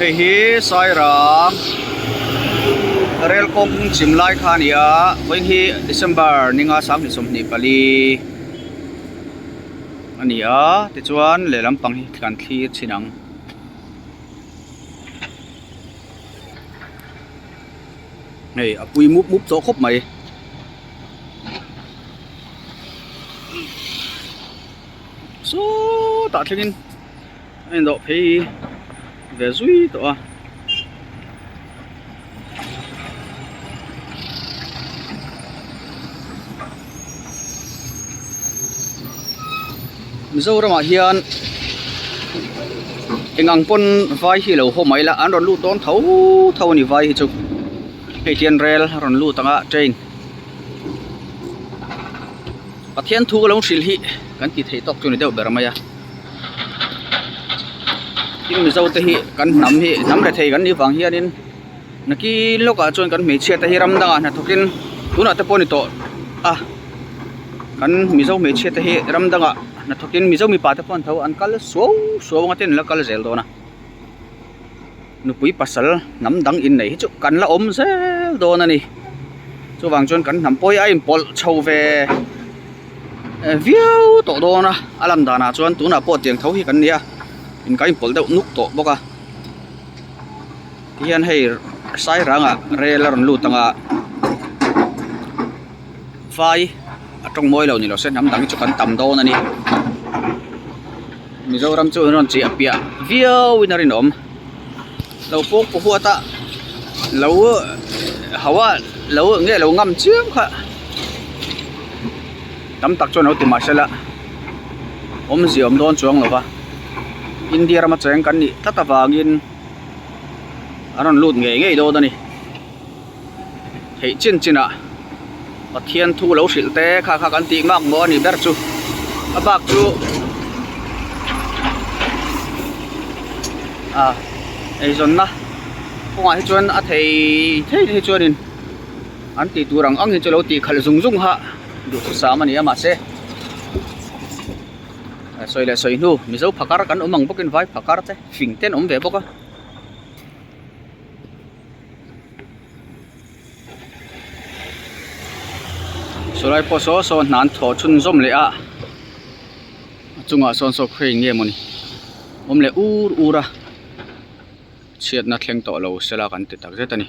Hei hi Sairàng rel kong chim lai kha nia voin hi December ninga sang ni som ni pali ania ti chuan le lampang hi kan thli chinang hei apui mup mup zo khop mai so ta thlingin anh độ phê về duy tổ dâu ra mà hiền anh ăn pon vai hi lâu hôm mấy là ăn rồi lụt đón thấu thấu ni vai hi chụp hay tiền rail rồi lụt tăng á trên bắt thiên thu lâu xịt hi cái gì thấy tóc cho này đều bể ra mày mình dâu thì cần nắm để thấy cần đi vàng hiền nên nó ki lúc à chọn cần mấy chiếc thì ram đang à thôi tú nào tập poni to à cần mình dâu mấy chiếc thì ram đang à nó thôi mình dâu mình bắt tập pon thâu ăn cá số số ngon tên là cá dẻo đó nè nó bụi pasal nắm đắng in này chứ cần là ôm dễ đó nè cho vàng chọn cần nắm poi ai bol trâu về viau tổ đó nè alam đà nè chọn tú nào bỏ tiền thâu thì cần đi à in cái bol đâu nút tổ bốc à hiện hay Sairàng à rel là lụt tăng à vai trong môi lầu này nó sẽ nắm đắng cho cần tầm đô nè mình dâu ram chơi nó chỉ bịa viau in ôm lầu bốc của hoa ta lầu hawa lầu nghe lầu ngâm chiếm khá tắm tắc cho nó tìm mặt sẽ là ôm gì ôm đón chuông lầu India mà chơi cái này tất cả vàng in anh lụt nghề đâu đây thấy chín chín à và thiên thu lâu xịt té khá khá cái tí mắc mỏ này bé chú bác chú à ấy rồi na không ai chuyện à thấy chuyện anh tí tu rằng anh cho lâu tí khởi dung ha đủ sao mà này mà sẽ soi là soi nu mi zo phakar kan omang bokin vai phakar te phing ten om ve boka solai po so nan tho chun zom le a chunga son so khre nge moni om le ura chiat na thleng to lo sela kan ti tak zetani